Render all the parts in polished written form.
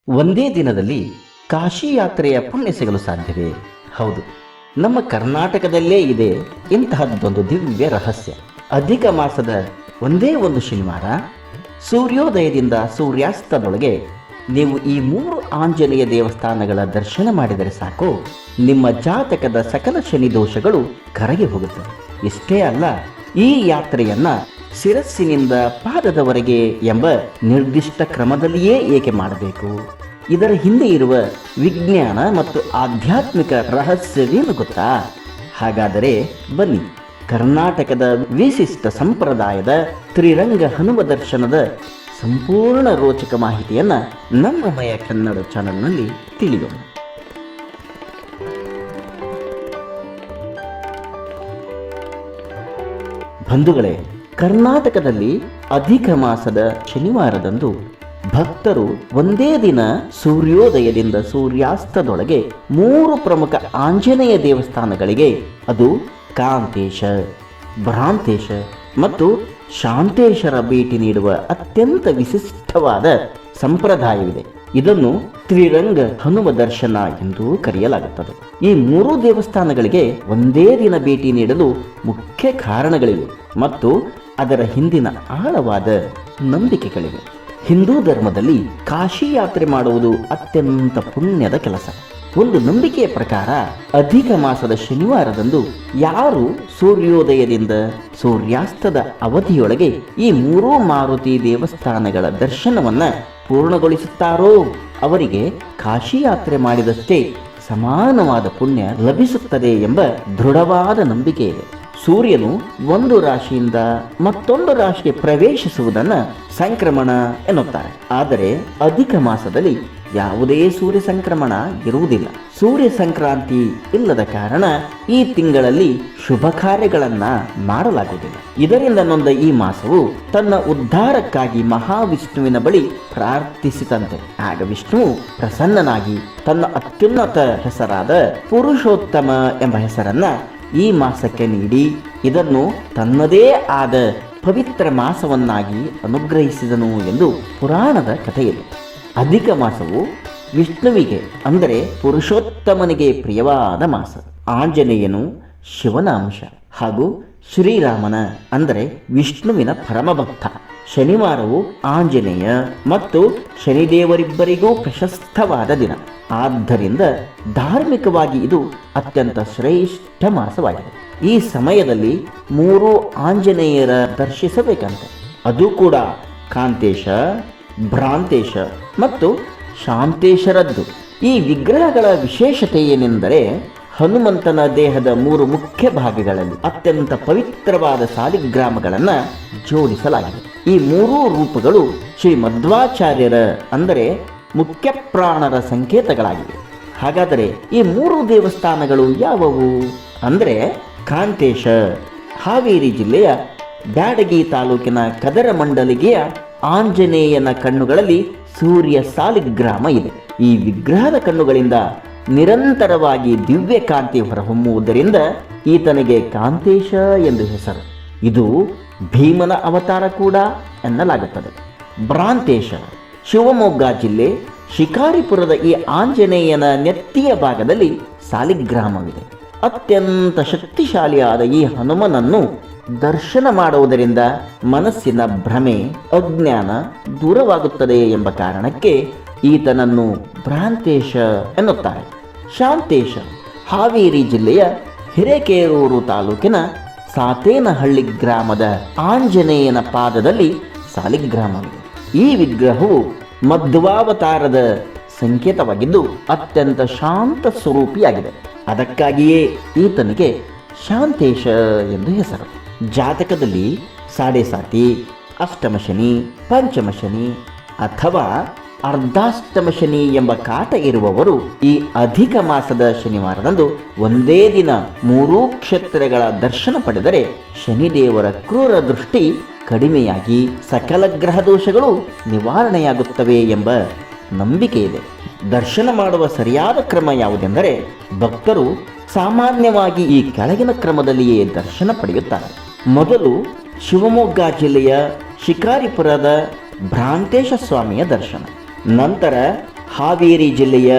ಒಂದೇ ದಿನದಲ್ಲಿ ಕಾಶಿ ಯಾತ್ರೆಯ ಪುಣ್ಯ ಸಿಗಲು ಸಾಧ್ಯವೇ? ಹೌದು, ನಮ್ಮ ಕರ್ನಾಟಕದಲ್ಲೇ ಇದೆ ಇಂತಹದ್ದೊಂದು ದಿವ್ಯ ರಹಸ್ಯ. ಅಧಿಕ ಮಾಸದ ಒಂದೇ ಒಂದು ಶನಿವಾರ ಸೂರ್ಯೋದಯದಿಂದ ಸೂರ್ಯಾಸ್ತದೊಳಗೆ ನೀವು ಈ 3 ಆಂಜನೇಯ ದೇವಸ್ಥಾನಗಳ ದರ್ಶನ ಮಾಡಿದರೆ ಸಾಕು, ನಿಮ್ಮ ಜಾತಕದ ಸಕಲ ಶನಿ ದೋಷಗಳು ಕರಗಿ ಹೋಗುತ್ತವೆ. ಇಷ್ಟೇ ಅಲ್ಲ, ಈ ಯಾತ್ರೆಯನ್ನ ಶಿರಸ್ಸಿನಿಂದ ಪಾದದವರೆಗೆ ಎಂಬ ನಿರ್ದಿಷ್ಟ ಕ್ರಮದಲ್ಲಿಯೇ ಏಕೆ ಮಾಡಬೇಕು? ಇದರ ಹಿಂದೆ ಇರುವ ವಿಜ್ಞಾನ ಮತ್ತು ಆಧ್ಯಾತ್ಮಿಕ ರಹಸ್ಯವೇನು ಗೊತ್ತಾ? ಹಾಗಾದರೆ ಬನ್ನಿ, ಕರ್ನಾಟಕದ ವಿಶಿಷ್ಟ ಸಂಪ್ರದಾಯದ ತ್ರಿರಂಗ ಹನುಮ ದರ್ಶನದ ಸಂಪೂರ್ಣ ರೋಚಕ ಮಾಹಿತಿಯನ್ನ ನಮ್ಮ ಮಯ ಕನ್ನಡ ಚಾನೆಲ್ನಲ್ಲಿ ತಿಳಿಯೋಣ. ಬಂಧುಗಳೇ, ಕರ್ನಾಟಕದಲ್ಲಿ ಅಧಿಕ ಮಾಸದ ಶನಿವಾರದಂದು ಭಕ್ತರು ಒಂದೇ ದಿನ ಸೂರ್ಯೋದಯದಿಂದ ಸೂರ್ಯಾಸ್ತದೊಳಗೆ 3 ಪ್ರಮುಖ ಆಂಜನೇಯ ದೇವಸ್ಥಾನಗಳಿಗೆ, ಅದು ಕಾಂತೇಶ, ಭ್ರಾಂತೇಶ ಮತ್ತು ಶಾಂತೇಶ್ವರ ಭೇಟಿ ನೀಡುವ ಅತ್ಯಂತ ವಿಶಿಷ್ಟವಾದ ಸಂಪ್ರದಾಯವಿದೆ. ಇದನ್ನು ತ್ರಿರಂಗ ಹನುಮ ದರ್ಶನ ಎಂದು ಕರೆಯಲಾಗುತ್ತದೆ. ಈ 3 ದೇವಸ್ಥಾನಗಳಿಗೆ ಒಂದೇ ದಿನ ಭೇಟಿ ನೀಡಲು ಮುಖ್ಯ ಕಾರಣಗಳಿವೆ ಮತ್ತು ಅದರ ಹಿಂದಿನ ಆಳವಾದ ನಂಬಿಕೆಗಳಿವೆ. ಹಿಂದೂ ಧರ್ಮದಲ್ಲಿ ಕಾಶಿ ಯಾತ್ರೆ ಮಾಡುವುದು ಅತ್ಯಂತ ಪುಣ್ಯದ ಕೆಲಸ. ಒಂದು ನಂಬಿಕೆಯ ಪ್ರಕಾರ ಅಧಿಕ ಮಾಸದ ಶನಿವಾರದಂದು ಯಾರು ಸೂರ್ಯೋದಯದಿಂದ ಸೂರ್ಯಾಸ್ತದ ಅವಧಿಯೊಳಗೆ ಈ 3 ಮಾರುತಿ ದೇವಸ್ಥಾನಗಳ ದರ್ಶನವನ್ನ ಪೂರ್ಣಗೊಳಿಸುತ್ತಾರೋ ಅವರಿಗೆ ಕಾಶಿ ಯಾತ್ರೆ ಮಾಡಿದಷ್ಟೇ ಸಮಾನವಾದ ಪುಣ್ಯ ಲಭಿಸುತ್ತದೆ ಎಂಬ ದೃಢವಾದ ನಂಬಿಕೆ ಇದೆ. ಸೂರ್ಯನು ಒಂದು ರಾಶಿಯಿಂದ ಮತ್ತೊಂದು ರಾಶಿಗೆ ಪ್ರವೇಶಿಸುವುದನ್ನು ಸಂಕ್ರಮಣ ಎನ್ನುತ್ತಾರೆ. ಆದರೆ ಅಧಿಕ ಮಾಸದಲ್ಲಿ ಯಾವುದೇ ಸೂರ್ಯ ಸಂಕ್ರಮಣ ಇರುವುದಿಲ್ಲ. ಸೂರ್ಯ ಸಂಕ್ರಾಂತಿ ಇಲ್ಲದ ಕಾರಣ ಈ ತಿಂಗಳಲ್ಲಿ ಶುಭ ಕಾರ್ಯಗಳನ್ನ ಮಾಡಲಾಗುವುದಿಲ್ಲ. ಇದರಿಂದ ನೊಂದ ಈ ಮಾಸವು ತನ್ನ ಉದ್ಧಾರಕ್ಕಾಗಿ ಮಹಾವಿಷ್ಣುವಿನ ಬಳಿ ಪ್ರಾರ್ಥಿಸಿದಂತೆ. ಆಗ ವಿಷ್ಣುವು ಪ್ರಸನ್ನನಾಗಿ ತನ್ನ ಅತ್ಯುನ್ನತ ಹೆಸರಾದ ಪುರುಷೋತ್ತಮ ಎಂಬ ಹೆಸರನ್ನ ಈ ಮಾಸಕ್ಕೆ ನೀಡಿ ಇದನ್ನು ತನ್ನದೇ ಆದ ಪವಿತ್ರ ಮಾಸವನ್ನಾಗಿ ಅನುಗ್ರಹಿಸಿದನು ಎಂದು ಪುರಾಣದ ಕಥೆಯಿದೆ. ಅಧಿಕ ಮಾಸವು ವಿಷ್ಣುವಿಗೆ ಅಂದರೆ ಪುರುಷೋತ್ತಮನಿಗೆ ಪ್ರಿಯವಾದ ಮಾಸ. ಆಂಜನೇಯನು ಶಿವನ ಅಂಶ ಹಾಗೂ ಶ್ರೀರಾಮನ ಅಂದರೆ ವಿಷ್ಣುವಿನ ಪರಮಭಕ್ತ. ಶನಿವಾರವು ಆಂಜನೇಯ ಮತ್ತು ಶನಿದೇವರಿಬ್ಬರಿಗೂ ಪ್ರಶಸ್ತವಾದ ದಿನ. ಆದ್ದರಿಂದ ಧಾರ್ಮಿಕವಾಗಿ ಇದು ಅತ್ಯಂತ ಶ್ರೇಷ್ಠ ಮಾಸವಾಗಿದೆ. ಈ ಸಮಯದಲ್ಲಿ 3 ಆಂಜನೇಯರ ದರ್ಶಿಸಬೇಕಂತೆ. ಅದು ಕೂಡ ಕಾಂತೇಶ, ಭ್ರಾಂತೇಶ ಮತ್ತು ಶಾಂತೇಶರದ್ದು. ಈ ವಿಗ್ರಹಗಳ ವಿಶೇಷತೆ ಏನೆಂದರೆ, ಹನುಮಂತನ ದೇಹದ 3 ಮುಖ್ಯ ಭಾಗಗಳಲ್ಲಿ ಅತ್ಯಂತ ಪವಿತ್ರವಾದ ಸಾಲಿಗ್ರಾಮಗಳನ್ನು ಜೋಡಿಸಲಾಗಿದೆ. ಈ 3 ರೂಪಗಳು ಶ್ರೀ ಮಧ್ವಾಚಾರ್ಯರ ಅಂದರೆ ಮುಖ್ಯ ಪ್ರಾಣರ ಸಂಕೇತಗಳಾಗಿವೆ. ಹಾಗಾದರೆ ಈ 3 ದೇವಸ್ಥಾನಗಳು ಯಾವುವು ಅಂದರೆ, ಕಾಂತೇಶ ಹಾವೇರಿ ಜಿಲ್ಲೆಯ ಬ್ಯಾಡಗಿ ತಾಲೂಕಿನ ಕದರಮಂಡಲಿಗೆಯ ಆಂಜನೇಯನ ಕಣ್ಣುಗಳಲ್ಲಿ ಸೂರ್ಯ ಸಾಲಿಗ್ರಾಮ ಇದೆ. ಈ ವಿಗ್ರಹದ ಕಣ್ಣುಗಳಿಂದ ನಿರಂತರವಾಗಿ ದಿವ್ಯ ಕಾಂತಿ ಹೊರಹೊಮ್ಮುವುದರಿಂದ ಈತನಿಗೆ ಕಾಂತೇಶ ಎಂದು ಹೆಸರು. ಇದು ಭೀಮನ ಅವತಾರ ಕೂಡ ಎನ್ನಲಾಗುತ್ತದೆ. ಭ್ರಾಂತೇಶ ಶಿವಮೊಗ್ಗ ಜಿಲ್ಲೆ ಶಿಕಾರಿಪುರದ ಈ ಆಂಜನೇಯನ ನೆತ್ತಿಯ ಭಾಗದಲ್ಲಿ ಸಾಲಿಗ್ರಾಮವಿದೆ. ಅತ್ಯಂತ ಶಕ್ತಿಶಾಲಿಯಾದ ಈ ಹನುಮನನ್ನು ದರ್ಶನ ಮಾಡುವುದರಿಂದ ಮನಸ್ಸಿನ ಭ್ರಮೆ, ಅಜ್ಞಾನ ದೂರವಾಗುತ್ತದೆ ಎಂಬ ಕಾರಣಕ್ಕೆ ಈತನನ್ನು ಭ್ರಾಂತೇಶ ಎನ್ನುತ್ತಾರೆ. ಶಾಂತೇಶ ಹಾವೇರಿ ಜಿಲ್ಲೆಯ ಹಿರೇಕೇರೂರು ತಾಲೂಕಿನ ಸಾತೇನಹಳ್ಳಿ ಗ್ರಾಮದ ಆಂಜನೇಯನ ಪಾದದಲ್ಲಿ ಸಾಲಿಗ್ರಾಮವಿದೆ. ಈ ವಿಗ್ರಹವು ಮಧ್ವಾವತಾರದ ಸಂಕೇತವಾಗಿದ್ದು ಅತ್ಯಂತ ಶಾಂತ ಸ್ವರೂಪಿಯಾಗಿದೆ. ಅದಕ್ಕಾಗಿಯೇ ಈತನಿಗೆ ಶಾಂತೇಶ ಎಂದು ಹೆಸರು. ಜಾತಕದಲ್ಲಿ ಸಾಡೆಸಾತಿ, ಅಷ್ಟಮ ಶನಿ, ಪಂಚಮ ಶನಿ ಅಥವಾ ಅರ್ಧಾಷ್ಟಮ ಶನಿ ಎಂಬ ಕಾಟ ಇರುವವರು ಈ ಅಧಿಕ ಮಾಸದ ಶನಿವಾರದಂದು ಒಂದೇ ದಿನ 3 ಕ್ಷೇತ್ರಗಳ ದರ್ಶನ ಪಡೆದರೆ ಶನಿದೇವರ ಕ್ರೂರ ದೃಷ್ಟಿ ಕಡಿಮೆಯಾಗಿ ಸಕಲ ಗ್ರಹ ದೋಷಗಳು ನಿವಾರಣೆಯಾಗುತ್ತವೆ ಎಂಬ ನಂಬಿಕೆ ಇದೆ. ದರ್ಶನ ಮಾಡುವ ಸರಿಯಾದ ಕ್ರಮ ಯಾವುದೆಂದರೆ, ಭಕ್ತರು ಸಾಮಾನ್ಯವಾಗಿ ಈ ಕೆಳಗಿನ ಕ್ರಮದಲ್ಲಿಯೇ ದರ್ಶನ ಪಡೆಯುತ್ತಾರೆ. ಮೊದಲು ಶಿವಮೊಗ್ಗ ಜಿಲ್ಲೆಯ ಶಿಕಾರಿಪುರದ ಭ್ರಾಂತೇಶ ಸ್ವಾಮಿಯ ದರ್ಶನ, ನಂತರ ಹಾವೇರಿ ಜಿಲ್ಲೆಯ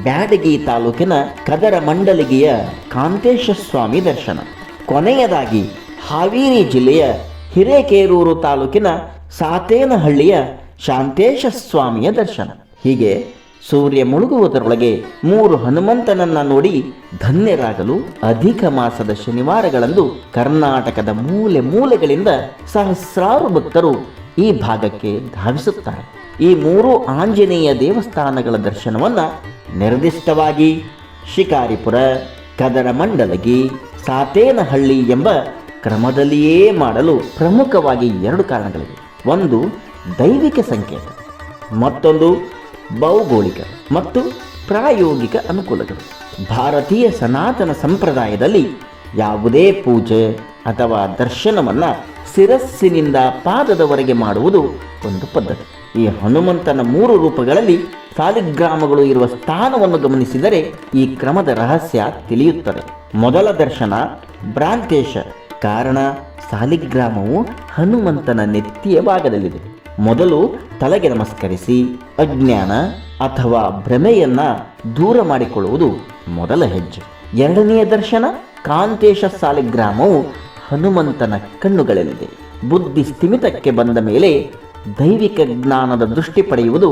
ಬ್ಯಾಡಗಿ ತಾಲೂಕಿನ ಕದರಮಂಡಲಗಿಯ ಕಾಂತೇಶ ಸ್ವಾಮಿ ದರ್ಶನ. ಕೊನೆಯದಾಗಿ ಹಾವೇರಿ ಜಿಲ್ಲೆಯ ಹಿರೇಕೇರೂರು ತಾಲೂಕಿನ ಸಾತೇನಹಳ್ಳಿಯ ಶಾಂತೇಶ ಸ್ವಾಮಿಯ ದರ್ಶನ. ಹೀಗೆ ಸೂರ್ಯ ಮುಳುಗುವುದರೊಳಗೆ 3 ಹನುಮಂತನನ್ನ ನೋಡಿ ಧನ್ಯರಾಗಲು ಅಧಿಕ ಮಾಸದ ಶನಿವಾರಗಳಂದು ಕರ್ನಾಟಕದ ಮೂಲೆ ಮೂಲೆಗಳಿಂದ ಸಹಸ್ರಾರು ಭಕ್ತರು ಈ ಭಾಗಕ್ಕೆ ಧಾವಿಸುತ್ತಾರೆ. ಈ 3 ಆಂಜನೇಯ ದೇವಸ್ಥಾನಗಳ ದರ್ಶನವನ್ನ ನಿರ್ದಿಷ್ಟವಾಗಿ ಶಿಕಾರಿಪುರ, ಕದರಮಂಡಲಗಿ, ಸಾತೇನಹಳ್ಳಿ ಎಂಬ ಕ್ರಮದಲ್ಲಿಯೇ ಮಾಡಲು ಪ್ರಮುಖವಾಗಿ 2 ಕಾರಣಗಳಿವೆ. ಒಂದು ದೈವಿಕ ಸಂಕೇತ, ಮತ್ತೊಂದು ಭೌಗೋಳಿಕ ಮತ್ತು ಪ್ರಾಯೋಗಿಕ ಅನುಕೂಲಗಳು. ಭಾರತೀಯ ಸನಾತನ ಸಂಪ್ರದಾಯದಲ್ಲಿ ಯಾವುದೇ ಪೂಜೆ ಅಥವಾ ದರ್ಶನವನ್ನು ಶಿರಸ್ಸಿನಿಂದ ಪಾದದವರೆಗೆ ಮಾಡುವುದು ಒಂದು ಪದ್ಧತಿ. ಈ ಹನುಮಂತನ 3 ರೂಪಗಳಲ್ಲಿ ಸಾಲಿಗ್ರಾಮಗಳು ಇರುವ ಸ್ಥಾನವನ್ನು ಗಮನಿಸಿದರೆ ಈ ಕ್ರಮದ ರಹಸ್ಯ ತಿಳಿಯುತ್ತದೆ. ಮೊದಲ ದರ್ಶನ ಭ್ರಾಂತೇಶ, ಕಾರಣ ಸಾಲಿಗ್ರಾಮವು ಹನುಮಂತನ ನೆತ್ತಿಯ ಭಾಗದಲ್ಲಿದೆ. ಮೊದಲು ತಲೆಗೆ ನಮಸ್ಕರಿಸಿ ಅಜ್ಞಾನ ಅಥವಾ ಭ್ರಮೆಯನ್ನ ದೂರ ಮಾಡಿಕೊಳ್ಳುವುದು ಮೊದಲ ಹೆಜ್ಜೆ. ಎರಡನೆಯ ದರ್ಶನ ಕಾಂತೇಶ, ಸಾಲಿಗ್ರಾಮವು ಹನುಮಂತನ ಕಣ್ಣುಗಳಲ್ಲಿದೆ. ಬುದ್ಧಿ ಸ್ಥಿಮಿತಕ್ಕೆ ಬಂದ ಮೇಲೆ ದೈವಿಕ ಜ್ಞಾನದ ದೃಷ್ಟಿ ಪಡೆಯುವುದು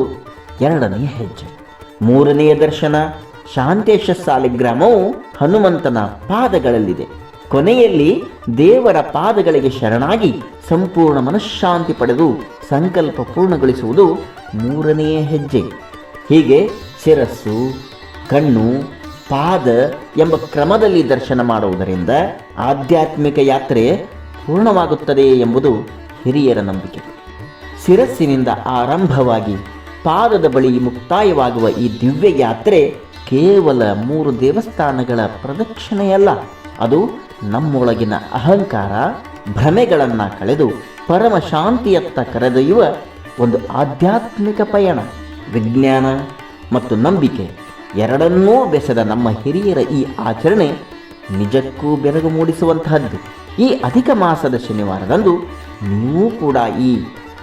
ಎರಡನೆಯ ಹೆಜ್ಜೆ. ಮೂರನೆಯ ದರ್ಶನ ಶಾಂತೇಶ, ಸಾಲಿಗ್ರಾಮವು ಹನುಮಂತನ ಪಾದಗಳಲ್ಲಿದೆ. ಕೊನೆಯಲ್ಲಿ ದೇವರ ಪಾದಗಳಿಗೆ ಶರಣಾಗಿ ಸಂಪೂರ್ಣ ಮನಃಶಾಂತಿ ಪಡೆದು ಸಂಕಲ್ಪ ಪೂರ್ಣಗೊಳಿಸುವುದು ಮೂರನೆಯ ಹೆಜ್ಜೆ. ಹೀಗೆ ಶಿರಸ್ಸು, ಕಣ್ಣು, ಪಾದ ಎಂಬ ಕ್ರಮದಲ್ಲಿ ದರ್ಶನ ಮಾಡುವುದರಿಂದ ಆಧ್ಯಾತ್ಮಿಕ ಯಾತ್ರೆ ಪೂರ್ಣವಾಗುತ್ತದೆ ಎಂಬುದು ಹಿರಿಯರ ನಂಬಿಕೆ. ಶಿರಸ್ಸಿನಿಂದ ಆರಂಭವಾಗಿ ಪಾದದ ಬಳಿ ಮುಕ್ತಾಯವಾಗುವ ಈ ದಿವ್ಯ ಯಾತ್ರೆ ಕೇವಲ 3 ದೇವಸ್ಥಾನಗಳ ಪ್ರದಕ್ಷಿಣೆಯಲ್ಲ, ಅದು ನಮ್ಮೊಳಗಿನ ಅಹಂಕಾರ, ಭ್ರಮೆಗಳನ್ನು ಕಳೆದು ಪರಮ ಶಾಂತಿಯತ್ತ ಕರೆದೊಯ್ಯುವ ಒಂದು ಆಧ್ಯಾತ್ಮಿಕ ಪಯಣ. ವಿಜ್ಞಾನ ಮತ್ತು ನಂಬಿಕೆ ಎರಡನ್ನೂ ಬೆಸೆದ ನಮ್ಮ ಹಿರಿಯರ ಈ ಆಚರಣೆ ನಿಜಕ್ಕೂ ಬೆರಗು ಮೂಡಿಸುವಂತಹದ್ದು. ಈ ಅಧಿಕ ಮಾಸದ ಶನಿವಾರದಂದು ನೀವು ಕೂಡ ಈ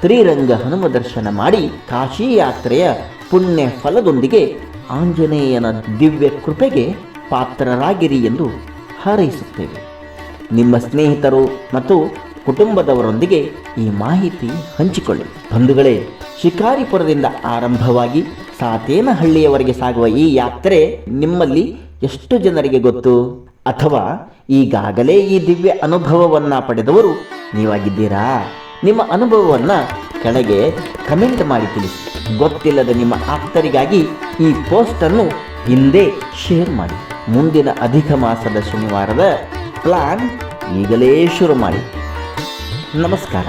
ತ್ರಿರಂಗ ಹನುಮ ದರ್ಶನ ಮಾಡಿ ಕಾಶಿ ಯಾತ್ರೆಯ ಪುಣ್ಯ ಫಲದೊಂದಿಗೆ ಆಂಜನೇಯನ ದಿವ್ಯ ಕೃಪೆಗೆ ಪಾತ್ರರಾಗಿರಿ ಎಂದು ಹಾರೈಸುತ್ತೇವೆ. ನಿಮ್ಮ ಸ್ನೇಹಿತರು ಮತ್ತು ಕುಟುಂಬದವರೊಂದಿಗೆ ಈ ಮಾಹಿತಿ ಹಂಚಿಕೊಳ್ಳಿ. ಬಂಧುಗಳೇ, ಶಿಕಾರಿಪುರದಿಂದ ಆರಂಭವಾಗಿ ಸಾತೇನಹಳ್ಳಿಯವರೆಗೆ ಸಾಗುವ ಈ ಯಾತ್ರೆ ನಿಮ್ಮಲ್ಲಿ ಎಷ್ಟು ಜನರಿಗೆ ಗೊತ್ತು? ಅಥವಾ ಈಗಾಗಲೇ ಈ ದಿವ್ಯ ಅನುಭವವನ್ನು ಪಡೆದವರು ನೀವಾಗಿದ್ದೀರಾ? ನಿಮ್ಮ ಅನುಭವವನ್ನು ಕೆಳಗೆ ಕಮೆಂಟ್ ಮಾಡಿ ತಿಳಿಸಿ. ಗೊತ್ತಿಲ್ಲದ ನಿಮ್ಮ ಆಪ್ತರಿಗಾಗಿ ಈ ಪೋಸ್ಟನ್ನು ಹಿಂದೆ ಶೇರ್ ಮಾಡಿ. ಮುಂದಿನ ಅಧಿಕ ಮಾಸದ ಶನಿವಾರದ ಪ್ಲಾನ್ ಈಗಲೇ ಶುರು ಮಾಡಿ. ನಮಸ್ಕಾರ.